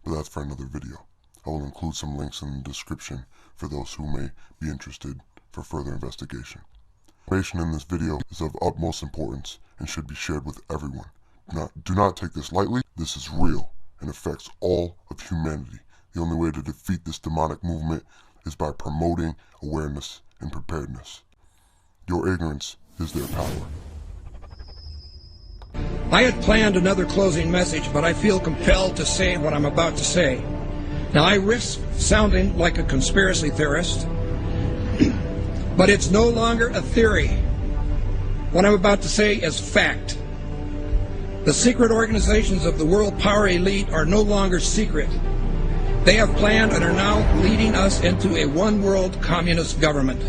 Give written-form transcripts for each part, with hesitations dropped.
but that's for another video. I will include some links in the description for those who may be interested for further investigation. Information in this video is of utmost importance and should be shared with everyone. Do not take this lightly. This is real and affects all of humanity. The only way to defeat this demonic movement is by promoting awareness and preparedness. Your ignorance is their power. I had planned another closing message, but I feel compelled to say what I'm about to say. Now, I risk sounding like a conspiracy theorist, but it's no longer a theory. What I'm about to say is fact. The secret organizations of the world power elite are no longer secret. They have planned and are now leading us into a one-world communist government.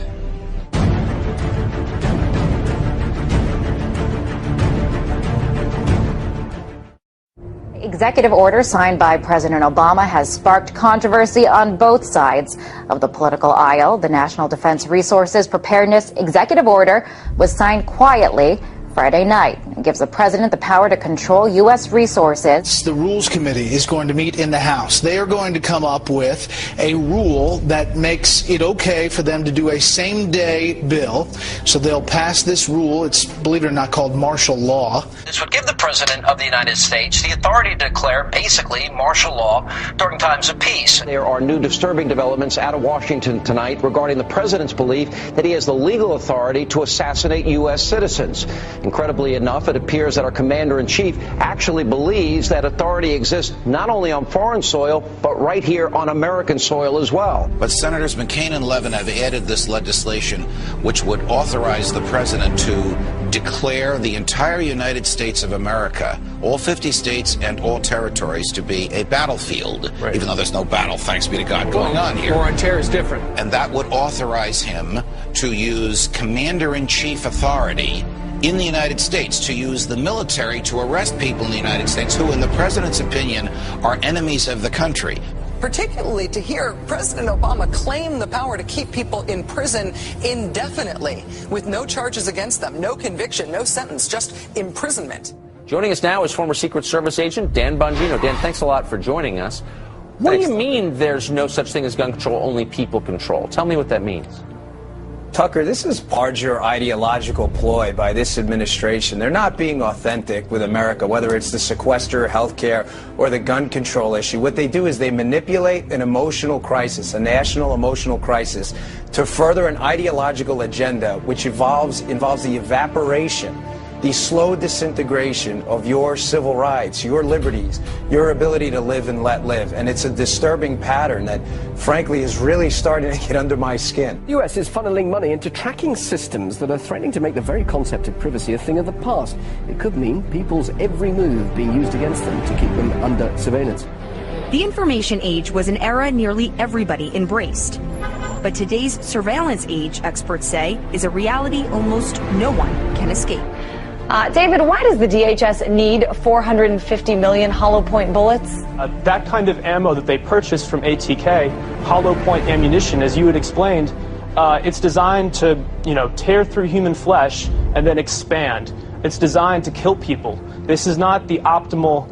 Executive order signed by President Obama has sparked controversy on both sides of the political aisle. The National Defense Resources Preparedness Executive Order was signed quietly Friday night. It gives the president the power to control U.S. resources. The Rules Committee is going to meet in the House. They are going to come up with a rule that makes it okay for them to do a same-day bill. So they'll pass this rule. It's, believe it or not, called martial law. This would give the President of the United States the authority to declare basically martial law during times of peace. There are new disturbing developments out of Washington tonight regarding the President's belief that he has the legal authority to assassinate U.S. citizens. Incredibly enough, it appears that our commander-in-chief actually believes that authority exists not only on foreign soil, but right here on American soil as well. But Senators McCain and Levin have added this legislation which would authorize the president to declare the entire United States of America, all 50 states and all territories, to be a battlefield, right, even though there's no battle, thanks be to God, going on here. War on terror is different. And that would authorize him to use commander-in-chief authority in the United States, to use the military to arrest people in the United States who, in the president's opinion, are enemies of the country. Particularly to hear President Obama claim the power to keep people in prison indefinitely with no charges against them, no conviction, no sentence, just imprisonment. Joining us now is former Secret Service agent Dan Bongino. Dan, thanks a lot for joining us. What do you mean there's no such thing as gun control, only people control? Tell me what that means. Tucker, this is larger ideological ploy by this administration. They're not being authentic with America, whether it's the sequester, healthcare, or the gun control issue. What they do is they manipulate an emotional crisis, a national emotional crisis, to further an ideological agenda which involves the evaporation, the slow disintegration of your civil rights, your liberties, your ability to live and let live. And it's a disturbing pattern that, frankly, is really starting to get under my skin. The US is funneling money into tracking systems that are threatening to make the very concept of privacy a thing of the past. It could mean people's every move being used against them to keep them under surveillance. The information age was an era nearly everybody embraced. But today's surveillance age, experts say, is a reality almost no one can escape. David, why does the DHS need 450 million hollow point bullets? That kind of ammo that they purchased from ATK, hollow point ammunition, as you had explained, it's designed to, tear through human flesh and then expand. It's designed to kill people. This is not the optimal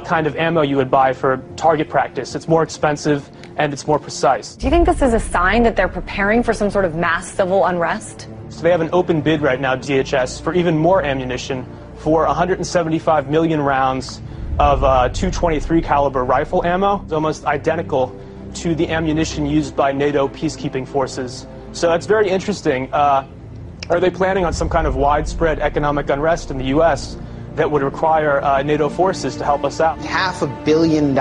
kind of ammo you would buy for target practice. It's more expensive and it's more precise. Do you think this is a sign that they're preparing for some sort of mass civil unrest? So they have an open bid right now, DHS, for even more ammunition, for 175 million rounds of .223 caliber rifle ammo. It's almost identical to the ammunition used by NATO peacekeeping forces. So that's very interesting. Are they planning on some kind of widespread economic unrest in the U.S. that would require NATO forces to help us out? $500 million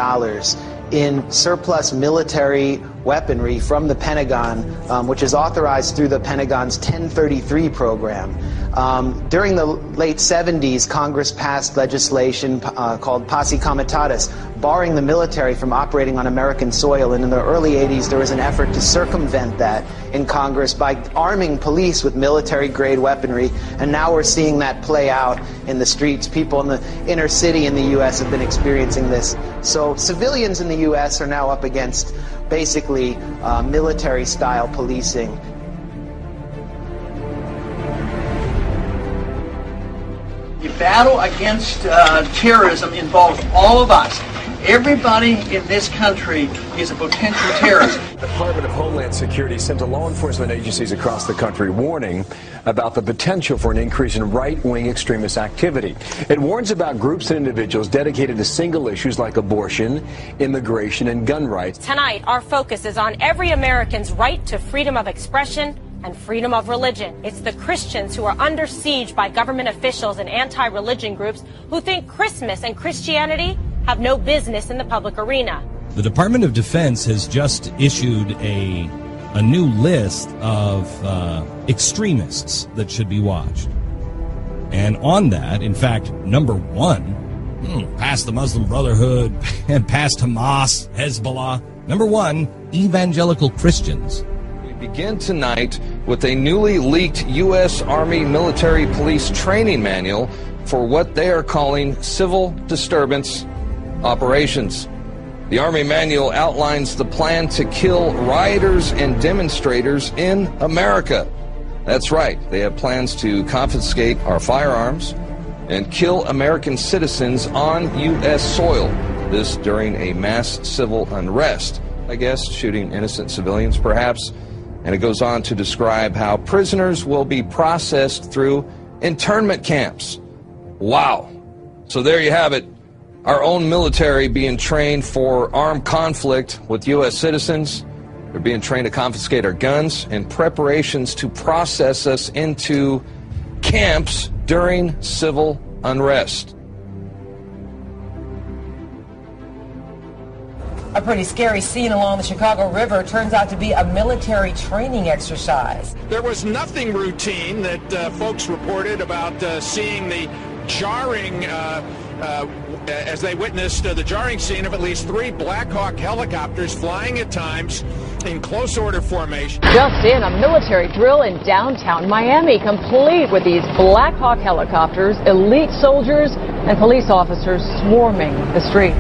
in surplus military weaponry from the Pentagon, which is authorized through the Pentagon's 1033 program. During the late 70s, Congress passed legislation called Posse Comitatus, barring the military from operating on American soil. And in the early 80s, there was an effort to circumvent that in Congress by arming police with military-grade weaponry. And now we're seeing that play out in the streets. People in the inner city in the U.S. have been experiencing this. So civilians in the U.S. are now up against basically military-style policing. The battle against terrorism involves all of us. Everybody in this country is a potential terrorist. The Department of Homeland Security sent to law enforcement agencies across the country warning about the potential for an increase in right-wing extremist activity. It warns about groups and individuals dedicated to single issues like abortion, immigration, and gun rights. Tonight, our focus is on every American's right to freedom of expression and freedom of religion. It's the Christians who are under siege by government officials and anti-religion groups who think Christmas and Christianity have no business in the public arena. The Department of Defense has just issued a new list of extremists that should be watched. And on that, in fact, number one, past the Muslim Brotherhood and past Hamas, Hezbollah, number one, evangelical Christians. We begin tonight with a newly leaked U.S. Army military police training manual for what they are calling civil disturbance operations. The Army manual outlines the plan to kill rioters and demonstrators in America. That's right, they have plans to confiscate our firearms and kill American citizens on U.S. soil. This during a mass civil unrest, I guess, shooting innocent civilians perhaps. And it goes on to describe how prisoners will be processed through internment camps. Wow. So there you have it. Our own military being trained for armed conflict with U.S. citizens. They're being trained to confiscate our guns in preparations to process us into camps during civil unrest. A pretty scary scene along the Chicago River turns out to be a military training exercise. There was nothing routine that folks reported about seeing the jarring as they witnessed the jarring scene of at least 3 Black Hawk helicopters flying at times in close order formation. Just in, a military drill in downtown Miami, complete with these Black Hawk helicopters, elite soldiers, and police officers swarming the street.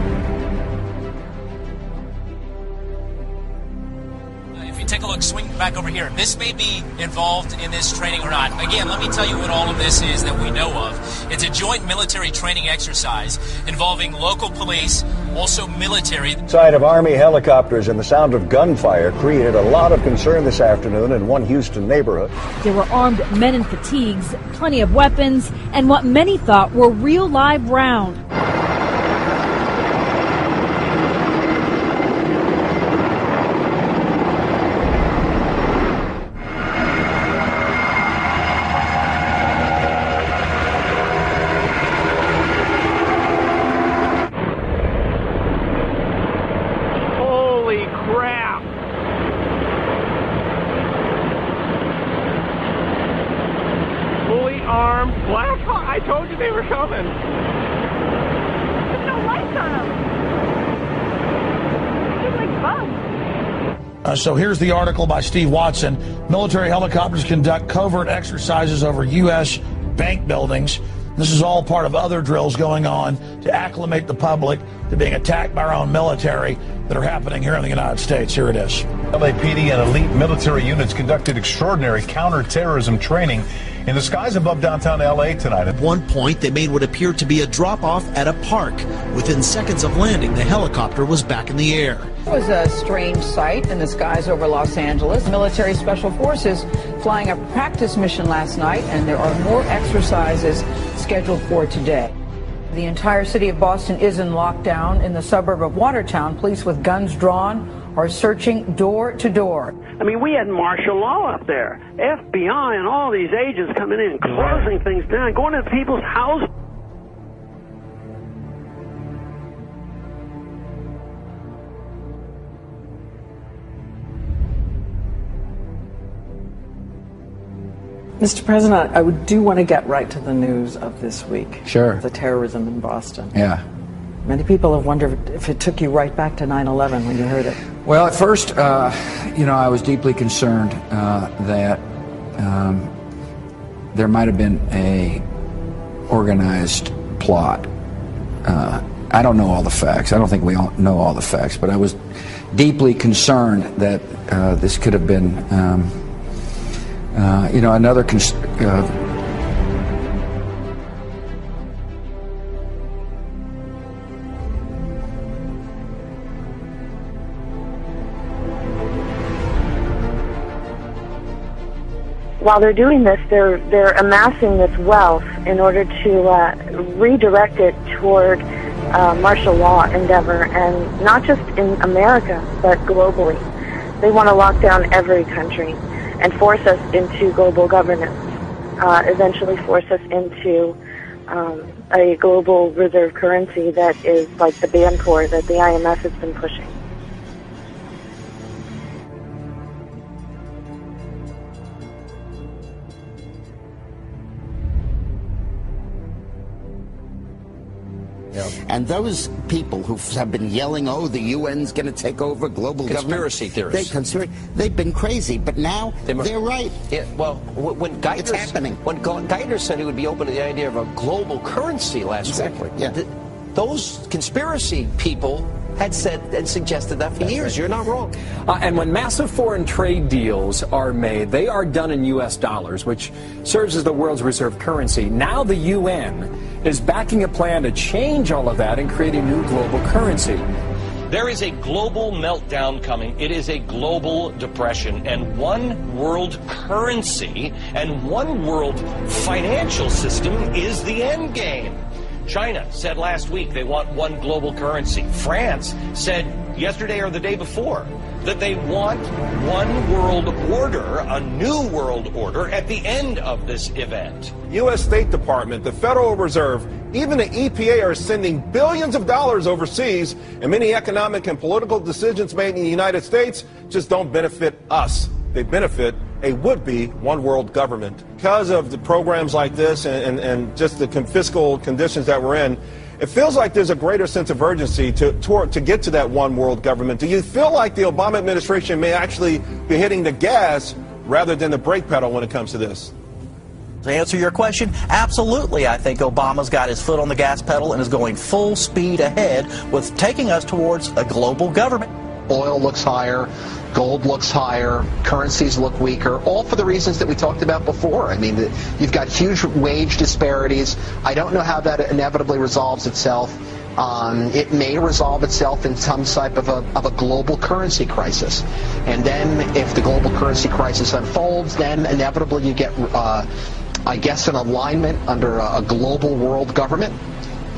Take a look, swing back over here. This may be involved in this training or not. Again, let me tell you what all of this is that we know of. It's a joint military training exercise involving local police, also military. Sight of Army helicopters and the sound of gunfire created a lot of concern this afternoon in one Houston neighborhood. There were armed men in fatigues, plenty of weapons, and what many thought were real live rounds. So here's the article by Steve Watson. Military helicopters conduct covert exercises over U.S. bank buildings. This is all part of other drills going on to acclimate the public to being attacked by our own military that are happening here in the United States. Here it is. LAPD and elite military units conducted extraordinary counterterrorism training in the skies above downtown LA tonight. At one point, they made what appeared to be a drop-off at a park. Within seconds of landing, the helicopter was back in the air. It was a strange sight in the skies over Los Angeles. Military Special Forces flying a practice mission last night, and there are more exercises scheduled for today. The entire city of Boston is in lockdown. In the suburb of Watertown, police with guns drawn are searching door to door. I mean, we had martial law up there. FBI and all these agents coming in, closing things down, going to people's houses. Mr. President, I do want to get right to the news of this week. Sure. The terrorism in Boston. Yeah. Many people have wondered if it took you right back to 9/11 when you heard it. Well, at first, I was deeply concerned that there might have been a organized plot. I don't know all the facts. I don't think we all know all the facts, but I was deeply concerned that this could have been, another. while they're doing this, they're amassing this wealth in order to redirect it toward martial law endeavor, and not just in America, but globally. They want to lock down every country and force us into global governance, eventually force us into a global reserve currency that is like the Bancorp that the IMF has been pushing. And those people who have been yelling, oh, the UN's going to take over global conspiracy government. Theorists. They've been crazy, but now they're right. Yeah, well, when it's happening. When Geithner said he would be open to the idea of a global currency last week, those conspiracy people had said and suggested that for years. You're not wrong. And when massive foreign trade deals are made, they are done in U.S. dollars, which serves as the world's reserve currency. Now the UN is backing a plan to change all of that and create a new global currency. There is a global meltdown coming. It is a global depression. And one world currency and one world financial system is the end game. China said last week they want one global currency. France said yesterday or the day before that they want one world order, a new world order, at the end of this event. U.S. State Department, the Federal Reserve, even the EPA are sending billions of dollars overseas, and many economic and political decisions made in the United States just don't benefit us. They benefit a would-be one-world government. Because of the programs like this and just the fiscal conditions that we're in, it feels like there's a greater sense of urgency to get to that one-world government. Do you feel like the Obama administration may actually be hitting the gas rather than the brake pedal when it comes to this? To answer your question, absolutely. I think Obama's got his foot on the gas pedal and is going full speed ahead with taking us towards a global government. Oil looks higher, gold looks higher, currencies look weaker, all for the reasons that we talked about before. I mean, you've got huge wage disparities. I don't know how that inevitably resolves itself. It may resolve itself in some type of a global currency crisis. And then if the global currency crisis unfolds, then inevitably you get, I guess, an alignment under a global world government,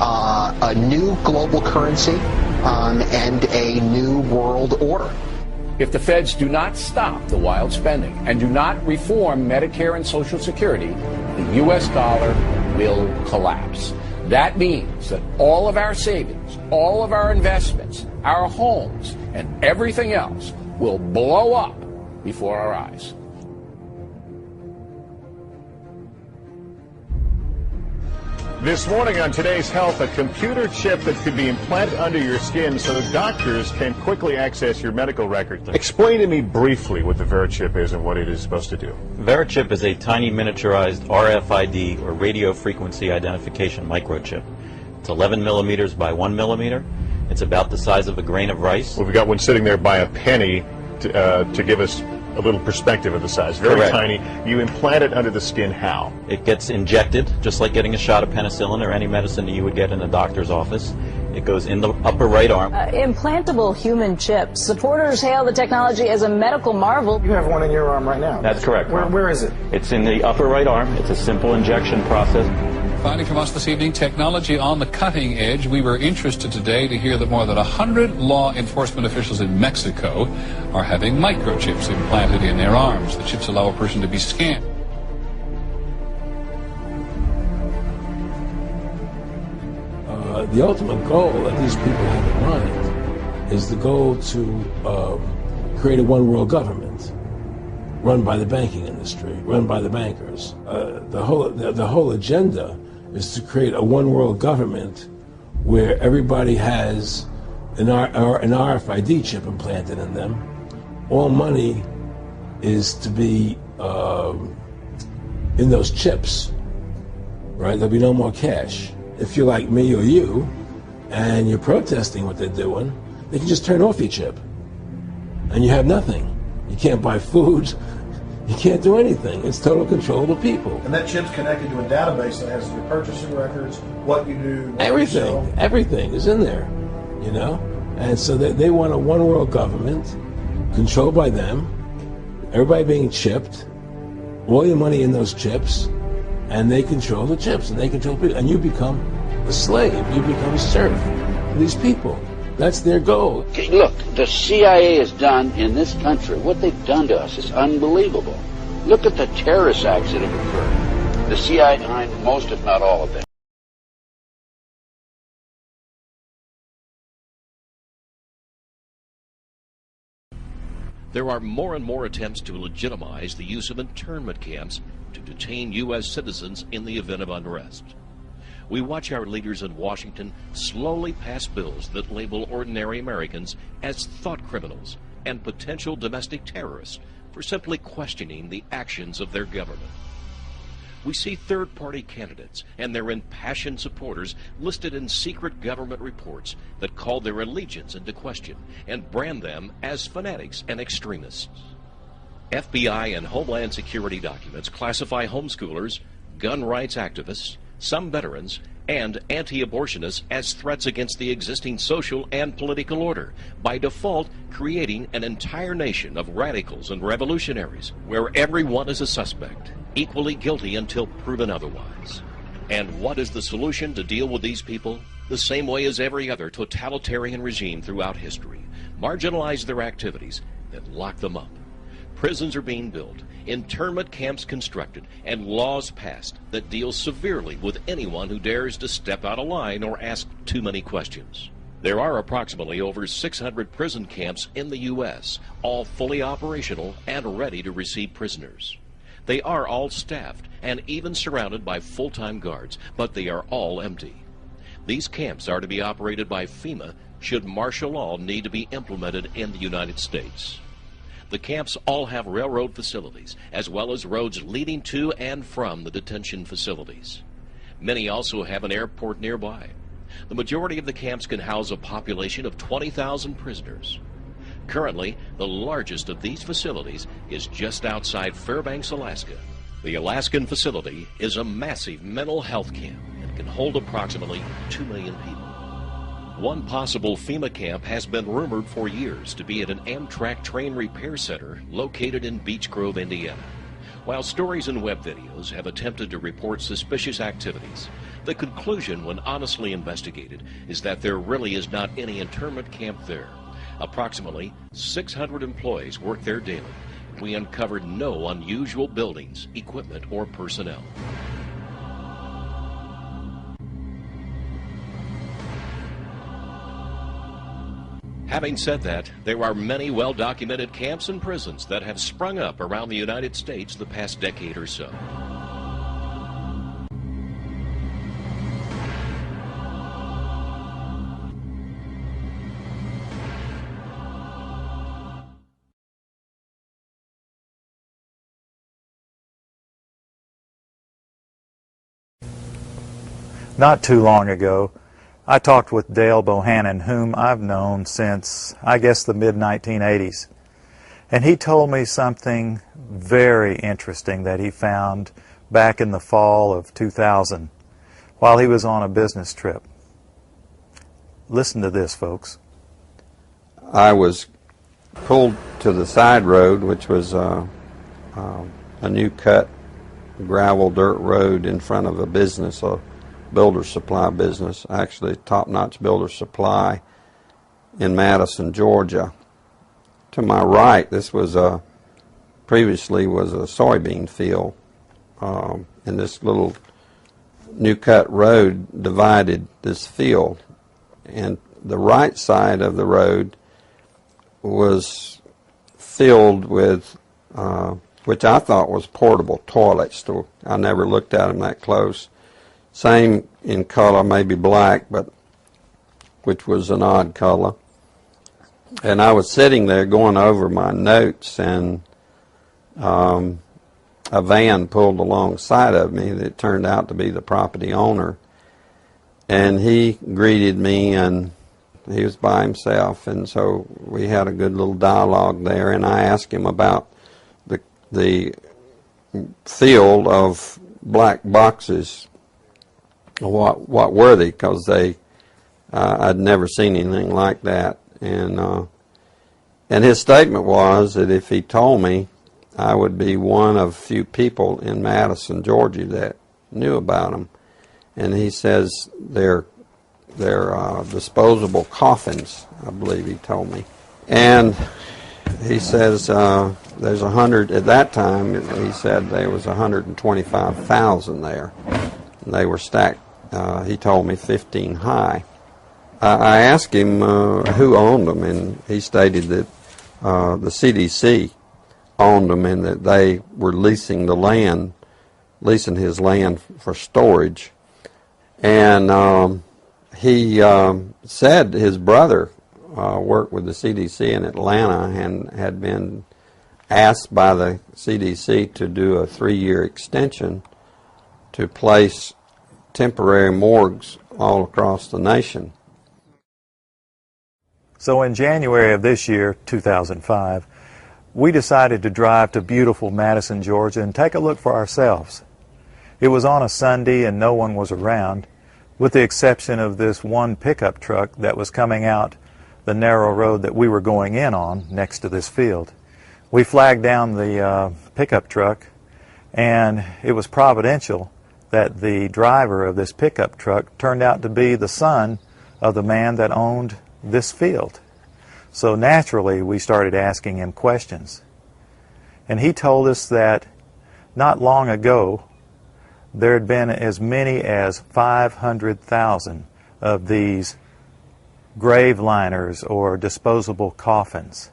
a new global currency, and a new world order. If the feds do not stop the wild spending and do not reform Medicare and Social Security, the U.S. dollar will collapse. That means that all of our savings, all of our investments, our homes, and everything else will blow up before our eyes. This morning on Today's Health, a computer chip that could be implanted under your skin so that doctors can quickly access your medical records. Explain to me briefly what the VeriChip is and what it is supposed to do. VeriChip is a tiny miniaturized RFID, or radio frequency identification microchip. It's 11 millimeters by 1 millimeter. It's about the size of a grain of rice. Well, we've got one sitting there by a penny to give us a little perspective of the size. Very Correct. Tiny. You implant it under the skin how? It gets injected, just like getting a shot of penicillin or any medicine that you would get in a doctor's office. It goes in the upper right arm. Implantable human chips. Supporters hail the technology as a medical marvel. You have one in your arm right now. That's correct. Where is it? It's in the upper right arm. It's a simple injection process. Finding from us this evening, technology on the cutting edge. We were interested today to hear that more than 100 law enforcement officials in Mexico are having microchips implanted in their arms. The chips allow a person to be scanned. The ultimate goal that these people have in mind is the goal to create a one-world government run by the banking industry, run by the bankers. The whole agenda is to create a one-world government where everybody has an RFID chip implanted in them. All money is to be in those chips, right? There'll be no more cash. If you're like me or you, and you're protesting what they're doing, they can just turn off your chip, and you have nothing. You can't buy food. You can't do anything. It's total control of the people. And that chip's connected to a database that has your purchasing records, what you do, what everything, you sell. everything is in there, you know? And so they want a one-world government controlled by them, everybody being chipped, all your money in those chips, and they control the chips, and they control people, and you become a slave, you become a serf to these people. That's their goal. Okay, look, the CIA has done in this country, what they've done to us is unbelievable. Look at the terrorist acts that have occurred. The CIA behind most, if not all of them. There are more and more attempts to legitimize the use of internment camps to detain U.S. citizens in the event of unrest. We watch our leaders in Washington slowly pass bills that label ordinary Americans as thought criminals and potential domestic terrorists for simply questioning the actions of their government. We see third-party candidates and their impassioned supporters listed in secret government reports that call their allegiance into question and brand them as fanatics and extremists. FBI and Homeland Security documents classify homeschoolers, gun rights activists, some veterans, and anti-abortionists as threats against the existing social and political order, by default creating an entire nation of radicals and revolutionaries where everyone is a suspect, equally guilty until proven otherwise. And what is the solution to deal with these people? The same way as every other totalitarian regime throughout history: marginalize their activities, then lock them up. Prisons are being built, internment camps constructed, and laws passed that deal severely with anyone who dares to step out of line or ask too many questions. There are approximately over 600 prison camps in the U.S., all fully operational and ready to receive prisoners. They are all staffed and even surrounded by full-time guards, but they are all empty. These camps are to be operated by FEMA should martial law need to be implemented in the United States. The camps all have railroad facilities, as well as roads leading to and from the detention facilities. Many also have an airport nearby. The majority of the camps can house a population of 20,000 prisoners. Currently, the largest of these facilities is just outside Fairbanks, Alaska. The Alaskan facility is a massive mental health camp and can hold approximately 2 million people. One possible FEMA camp has been rumored for years to be at an Amtrak train repair center located in Beech Grove, Indiana. While stories and web videos have attempted to report suspicious activities, the conclusion, when honestly investigated, is that there really is not any internment camp there. Approximately 600 employees work there daily. We uncovered no unusual buildings, equipment, or personnel. Having said that, there are many well-documented camps and prisons that have sprung up around the United States the past decade or so. Not too long ago, I talked with Dale Bohannon, whom I've known since, I guess, the mid-1980s. And he told me something very interesting that he found back in the fall of 2000 while he was on a business trip. Listen to this, folks. I was pulled to the side road, which was a new cut gravel dirt road in front of a business, a builder supply business, actually top-notch builder supply in Madison, Georgia. To my right, this was previously was a soybean field, and this little new cut road divided this field, and the right side of the road was filled with which I thought was portable toilets. So I never looked at them that close. Same in color, maybe black, but which was an odd color. And I was sitting there going over my notes, and a van pulled alongside of me that turned out to be the property owner. And he greeted me, and he was by himself, and so we had a good little dialogue there, and I asked him about the field of black boxes. What were they? Because I'd never seen anything like that, and his statement was that if he told me I would be one of few people in Madison, Georgia that knew about them. And he says they're disposable coffins, I believe he told me. And he says there's 100, at that time he said there was 125,000 there. And they were stacked, he told me, 15 high. I asked him who owned them, and he stated that the CDC owned them and that they were leasing his land for storage. And he said his brother worked with the CDC in Atlanta and had been asked by the CDC to do a 3-year extension to place temporary morgues all across the nation. So in January of this year, 2005, we decided to drive to beautiful Madison, Georgia and take a look for ourselves. It was on a Sunday and no one was around, with the exception of this one pickup truck that was coming out the narrow road that we were going in on next to this field. We flagged down the pickup truck, and it was providential that the driver of this pickup truck turned out to be the son of the man that owned this field. So naturally we started asking him questions. And he told us that not long ago there had been as many as 500,000 of these grave liners or disposable coffins.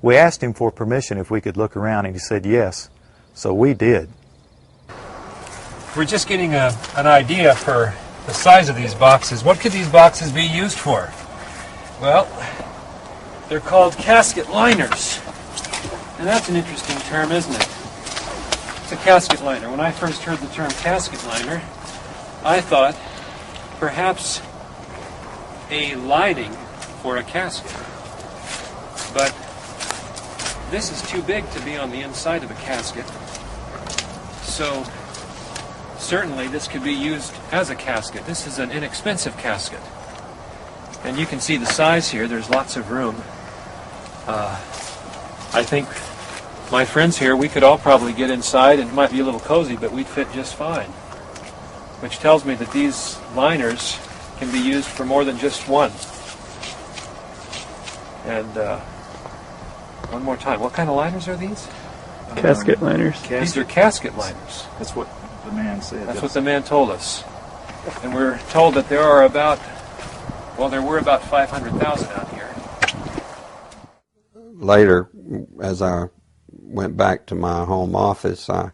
We asked him for permission if we could look around, and he said yes, so we did. We're just getting an idea for the size of these boxes. What could these boxes be used for? Well, they're called casket liners. And that's an interesting term, isn't it? It's a casket liner. When I first heard the term casket liner, I thought perhaps a lining for a casket. But this is too big to be on the inside of a casket. So certainly this could be used as a casket. This is an inexpensive casket. And you can see the size here. There's lots of room. I think my friends here, we could all probably get inside, and it might be a little cozy, but we'd fit just fine. Which tells me that these liners can be used for more than just one. And one more time, what kind of liners are these? Casket liners. These are casket liners. That's what the man said. That's what the man told us. And we're told that there are about, well, there were about 500,000 out here. Later, as I went back to my home office, I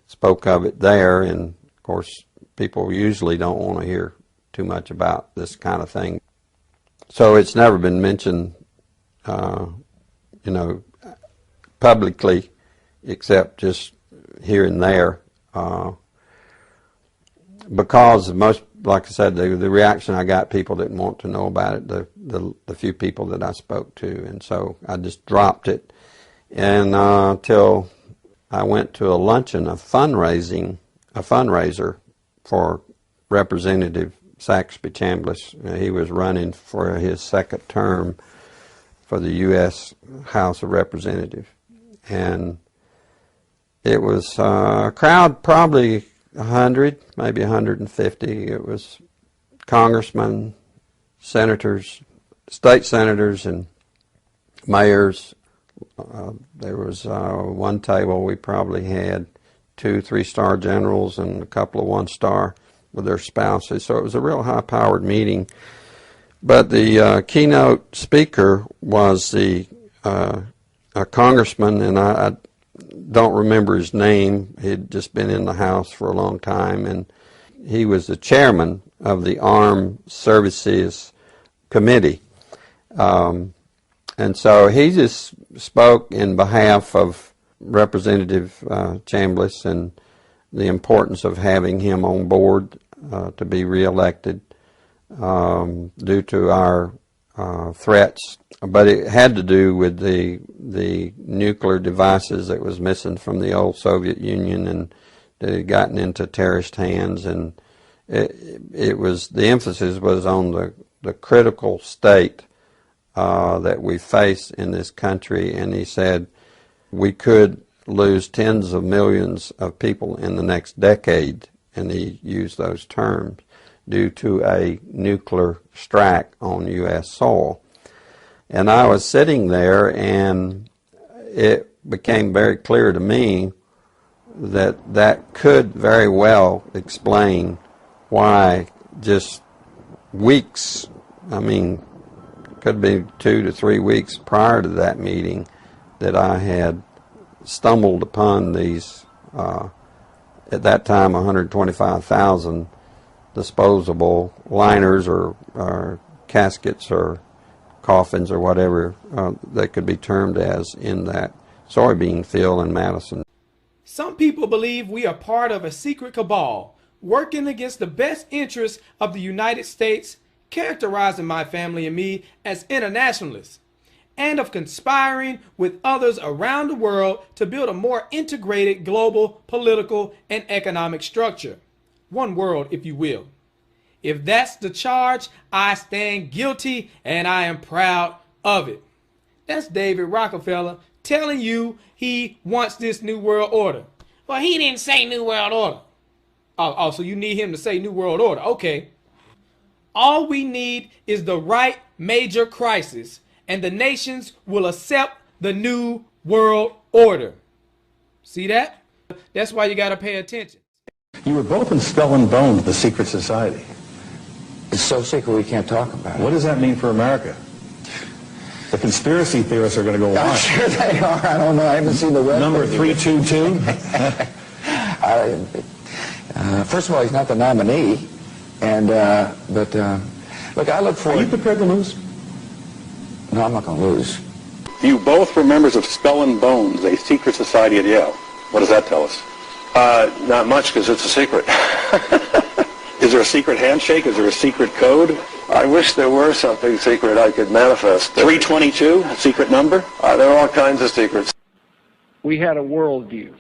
spoke of it there, and of course people usually don't want to hear too much about this kind of thing. So it's never been mentioned, publicly, except just here and there, because most, like I said, the reaction I got, people didn't want to know about it, the few people that I spoke to, and so I just dropped it. And until I went to a luncheon, a fundraiser for Representative Saxby Chambliss. He was running for his second term for the U.S. House of Representatives. And it was a crowd, probably 100, maybe 150. It was congressmen, senators, state senators, and mayors. There was one table we probably had 2 3-star generals and a couple of 1-star with their spouses. So it was a real high-powered meeting. But the keynote speaker was a congressman, and I don't remember his name. He'd just been in the House for a long time, and he was the chairman of the Armed Services Committee. And so he just spoke in behalf of Representative Chambliss and the importance of having him on board to be reelected due to our threats. But it had to do with the nuclear devices that was missing from the old Soviet Union, and that had gotten into terrorist hands. And it was, the emphasis was on the critical state that we face in this country. And he said, we could lose tens of millions of people in the next decade, and he used those terms, due to a nuclear strike on U.S. soil. And I was sitting there, and it became very clear to me that that could very well explain why just weeks, I mean, could be 2 to 3 weeks prior to that meeting, that I had stumbled upon these, at that time, 125,000 disposable liners or caskets or coffins or whatever that could be termed as in that soybean field in Madison. Some people believe we are part of a secret cabal working against the best interests of the United States, characterizing my family and me as internationalists, and of conspiring with others around the world to build a more integrated global political and economic structure. One world, if you will. If that's the charge, I stand guilty, and I am proud of it. That's David Rockefeller telling you he wants this new world order. Well, he didn't say new world order. Oh, so you need him to say new world order. Okay. All we need is the right major crisis, and the nations will accept the new world order. See that? That's why you got to pay attention. You were both in Skull and Bones, the secret society. It's so secret we can't talk about it. What does that mean for America? The conspiracy theorists are going to go I'm on. sure they are. I don't know. I haven't seen the web. Number 322? First of all, he's not the nominee. And, look, I look forward... Are you prepared to lose? No, I'm not going to lose. You both were members of Skull and Bones, a secret society at Yale. What does that tell us? Not much, because it's a secret. Is there a secret handshake? Is there a secret code? I wish there were something secret I could manifest. 322, a secret number? There are all kinds of secrets. We had a worldview,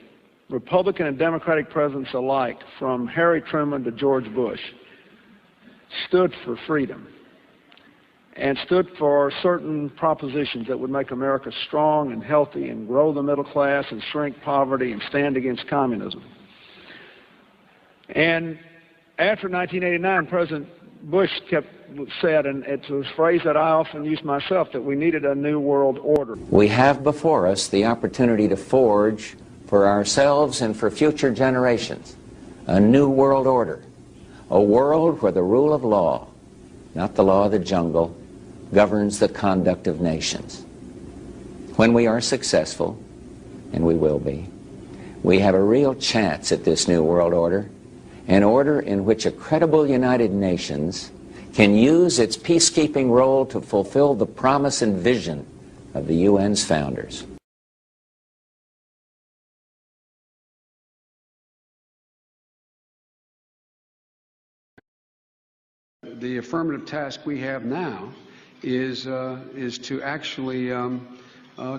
Republican and Democratic presidents alike, from Harry Truman to George Bush, stood for freedom and stood for certain propositions that would make America strong and healthy and grow the middle class and shrink poverty and stand against communism. And after 1989, President Bush said, and it's a phrase that I often use myself, that we needed a new world order. We have before us the opportunity to forge for ourselves and for future generations a new world order, a world where the rule of law, not the law of the jungle, governs the conduct of nations. When we are successful, and we will be, we have a real chance at this new world order, an order in which a credible United Nations can use its peacekeeping role to fulfill the promise and vision of the UN's founders. The affirmative task we have now is to actually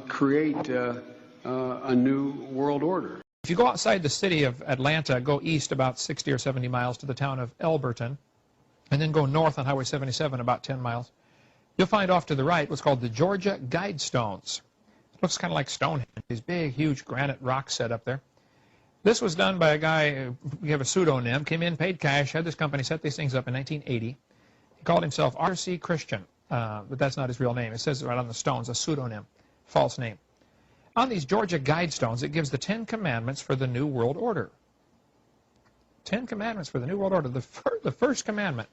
create a new world order. If you go outside the city of Atlanta, go east about 60 or 70 miles to the town of Elberton, and then go north on Highway 77 about 10 miles, you'll find off to the right what's called the Georgia Guidestones. It looks kind of like Stonehenge, these big, huge granite rocks set up there. This was done by a guy, we have a pseudonym, came in, paid cash, had this company set these things up in 1980. He called himself R.C. Christian, but that's not his real name. It says right on the stones, a pseudonym, false name. On these Georgia Guidestones, it gives the 10 Commandments for the New World Order. 10 Commandments for the New World Order. The first commandment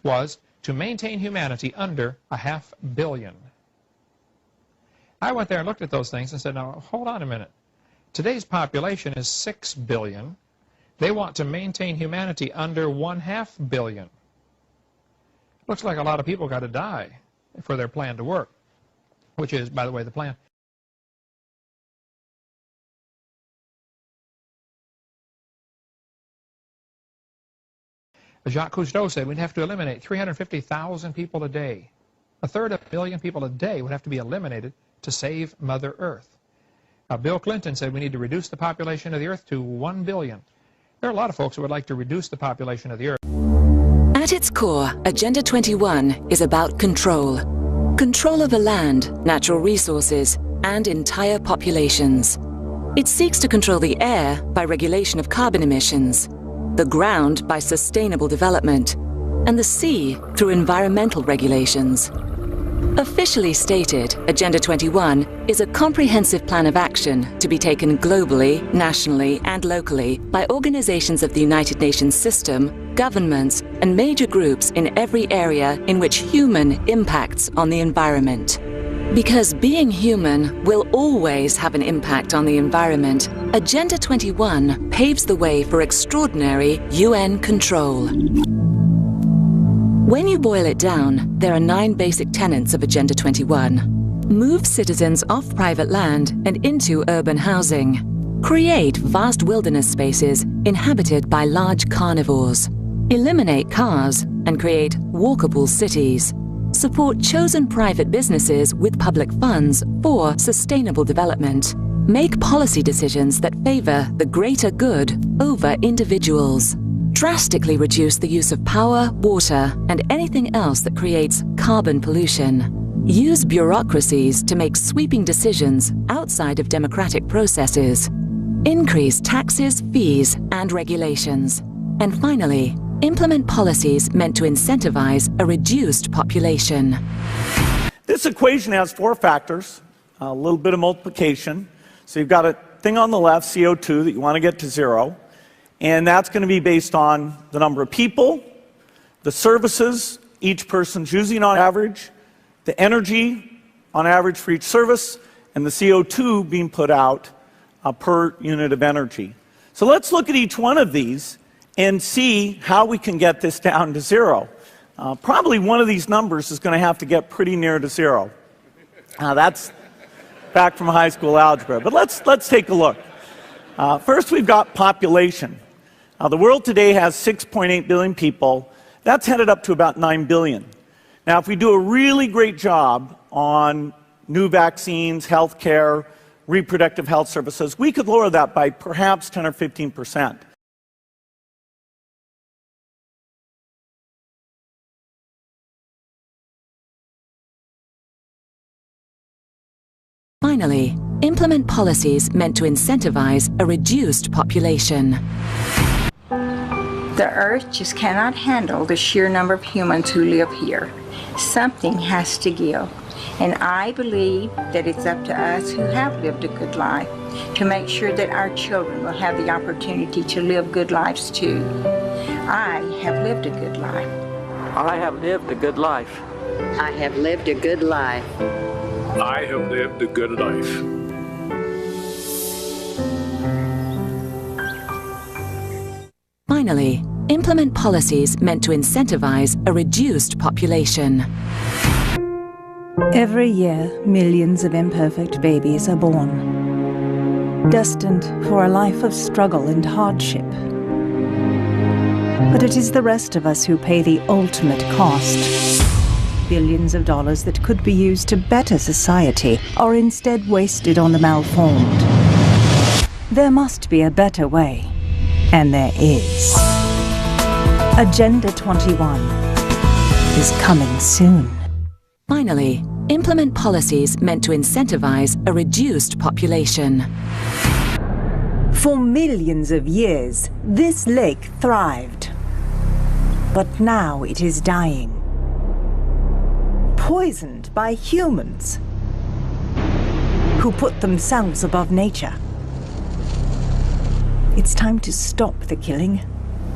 was to maintain humanity under 500 million. I went there and looked at those things and said, now, hold on a minute. Today's population is 6 billion. They want to maintain humanity under 1/2 billion. Looks like a lot of people got to die for their plan to work, which is, by the way, the plan. Jacques Cousteau said we'd have to eliminate 350,000 people a day. 1/3 of a million people a day would have to be eliminated to save Mother Earth. Bill Clinton said we need to reduce the population of the Earth to 1 billion. There are a lot of folks who would like to reduce the population of the Earth. At its core, Agenda 21 is about control. Control of the land, natural resources, and entire populations. It seeks to control the air by regulation of carbon emissions, the ground by sustainable development, and the sea through environmental regulations. Officially stated, Agenda 21 is a comprehensive plan of action to be taken globally, nationally, and locally by organizations of the United Nations system, governments, and major groups in every area in which human impacts on the environment. Because being human will always have an impact on the environment, Agenda 21 paves the way for extraordinary UN control. When you boil it down, there are 9 basic tenets of Agenda 21. Move citizens off private land and into urban housing. Create vast wilderness spaces inhabited by large carnivores. Eliminate cars and create walkable cities. Support chosen private businesses with public funds for sustainable development. Make policy decisions that favor the greater good over individuals. Drastically reduce the use of power, water, and anything else that creates carbon pollution. Use bureaucracies to make sweeping decisions outside of democratic processes. Increase taxes, fees, and regulations. And finally, implement policies meant to incentivize a reduced population. This equation has 4 factors, a little bit of multiplication. So you've got a thing on the left, CO2, that you want to get to 0. And that's going to be based on the number of people, the services each person's using on average, the energy on average for each service, and the CO2 being put out per unit of energy. So let's look at each one of these and see how we can get this down to 0. Probably one of these numbers is going to have to get pretty near to 0. That's back from high school algebra. But let's take a look. First, we've got population. The world today has 6.8 billion people. That's headed up to about 9 billion. Now, if we do a really great job on new vaccines, healthcare, reproductive health services, we could lower that by perhaps 10 or 15%. Finally, implement policies meant to incentivize a reduced population. The Earth just cannot handle the sheer number of humans who live here. Something has to give. And I believe that it's up to us who have lived a good life to make sure that our children will have the opportunity to live good lives too. I have lived a good life. I have lived a good life. I have lived a good life. I have lived a good life. Finally, implement policies meant to incentivize a reduced population. Every year, millions of imperfect babies are born, destined for a life of struggle and hardship. But it is the rest of us who pay the ultimate cost. Billions of dollars that could be used to better society are instead wasted on the malformed. There must be a better way, and there is. Agenda 21 is coming soon. Finally, implement policies meant to incentivize a reduced population. For millions of years, this lake thrived. But now it is dying. Poisoned by humans who put themselves above nature. It's time to stop the killing.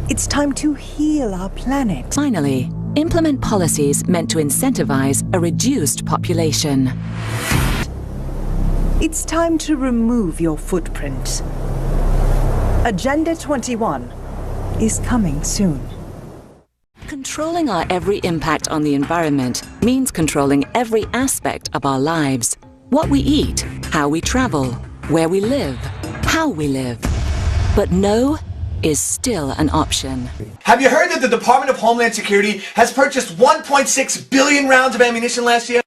It's time to heal our planet. Finally, implement policies meant to incentivize a reduced population. It's time to remove your footprint. Agenda 21 is coming soon. Controlling our every impact on the environment means controlling every aspect of our lives. What we eat, how we travel, where we live, how we live. But no is still an option. Have you heard that the Department of Homeland Security has purchased 1.6 billion rounds of ammunition last year?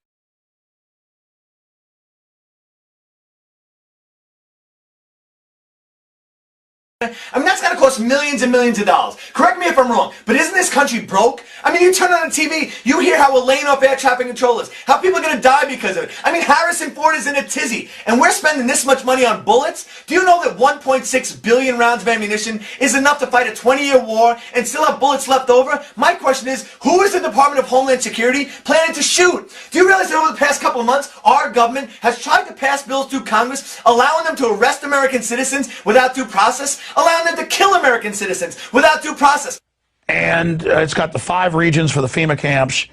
I mean, that's got to cost millions and millions of dollars. Correct me if I'm wrong, but isn't this country broke? I mean, you turn on the TV, you hear how we're laying off air traffic controllers, how people are going to die because of it. I mean, Harrison Ford is in a tizzy, and we're spending this much money on bullets? Do you know that 1.6 billion rounds of ammunition is enough to fight a 20-year war and still have bullets left over? My question is, who is the Department of Homeland Security planning to shoot? Do you realize that over the past couple of months, our government has tried to pass bills through Congress allowing them to arrest American citizens without due process, allowing them to kill American citizens without due process? And it's got the 5 regions for the FEMA camps,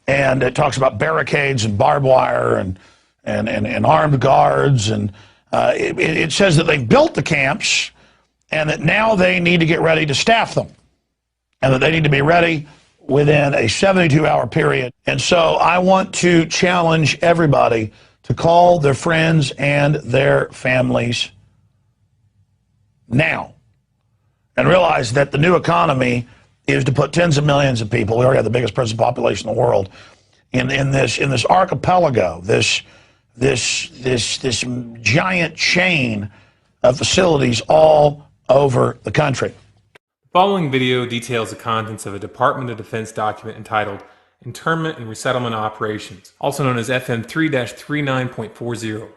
and it talks about barricades and barbed wire and armed guards, and it says that they've built the camps and that now they need to get ready to staff them, and that they need to be ready within a 72-hour period. And so I want to challenge everybody to call their friends and their families now and realize that the new economy is to put tens of millions of people, we already have the biggest prison population in the world, in this archipelago, this giant chain of facilities all over the country. The following video details the contents of a Department of Defense document entitled Internment and Resettlement Operations, also known as FM 3-39.40.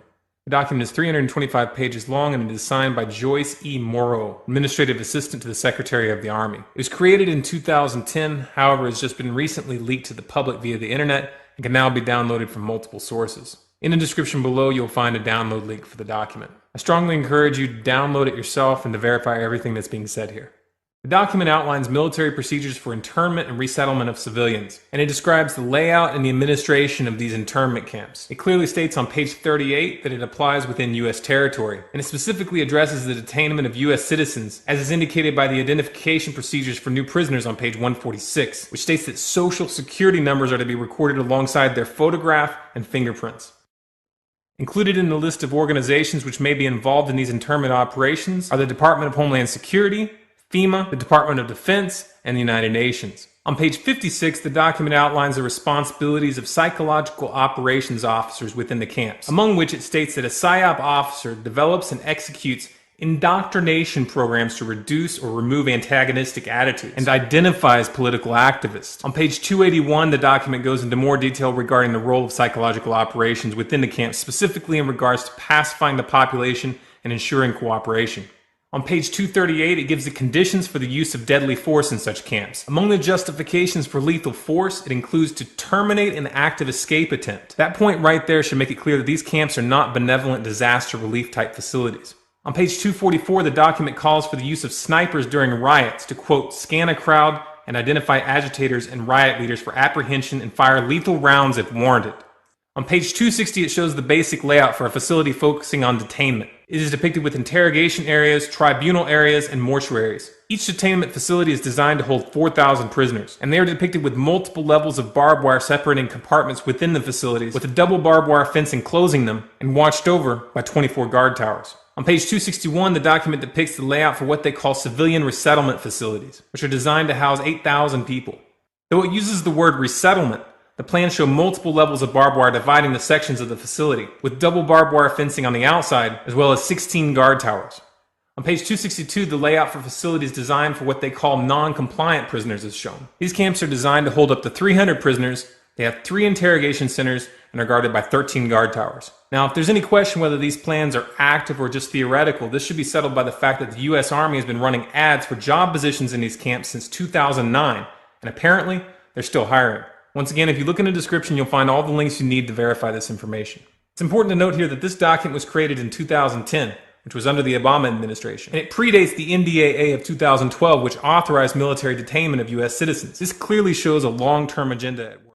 The document is 325 pages long and it is signed by Joyce E. Morrow, Administrative Assistant to the Secretary of the Army. It was created in 2010, however, has just been recently leaked to the public via the internet and can now be downloaded from multiple sources. In the description below, you'll find a download link for the document. I strongly encourage you to download it yourself and to verify everything that's being said here. The document outlines military procedures for internment and resettlement of civilians, and it describes the layout and the administration of these internment camps. It clearly states on page 38 that it applies within U.S. territory, and it specifically addresses the detainment of U.S. citizens, as is indicated by the identification procedures for new prisoners on page 146, which states that social security numbers are to be recorded alongside their photograph and fingerprints. Included in the list of organizations which may be involved in these internment operations are the Department of Homeland Security, FEMA, the Department of Defense, and the United Nations. On page 56, the document outlines the responsibilities of psychological operations officers within the camps, among which it states that a PSYOP officer develops and executes indoctrination programs to reduce or remove antagonistic attitudes and identifies political activists. On page 281, the document goes into more detail regarding the role of psychological operations within the camps, specifically in regards to pacifying the population and ensuring cooperation. On page 238, it gives the conditions for the use of deadly force in such camps. Among the justifications for lethal force, it includes to terminate an active escape attempt. That point right there should make it clear that these camps are not benevolent disaster relief type facilities. On page 244, the document calls for the use of snipers during riots to, quote, scan a crowd and identify agitators and riot leaders for apprehension and fire lethal rounds if warranted. On page 260, it shows the basic layout for a facility focusing on detainment. It is depicted with interrogation areas, tribunal areas, and mortuaries. Each detainment facility is designed to hold 4,000 prisoners, and they are depicted with multiple levels of barbed wire separating compartments within the facilities, with a double barbed wire fence enclosing them, and watched over by 24 guard towers. On page 261, the document depicts the layout for what they call civilian resettlement facilities, which are designed to house 8,000 people. Though it uses the word resettlement, the plans show multiple levels of barbed wire dividing the sections of the facility, with double barbed wire fencing on the outside, as well as 16 guard towers. On page 262, the layout for facilities designed for what they call non-compliant prisoners is shown. These camps are designed to hold up to 300 prisoners, they have 3 interrogation centers, and are guarded by 13 guard towers. Now, if there's any question whether these plans are active or just theoretical, this should be settled by the fact that the U.S. Army has been running ads for job positions in these camps since 2009, and apparently, they're still hiring. Once again, if you look in the description, you'll find all the links you need to verify this information. It's important to note here that this document was created in 2010, which was under the Obama administration, and it predates the NDAA of 2012, which authorized military detainment of U.S. citizens. This clearly shows a long-term agenda at work.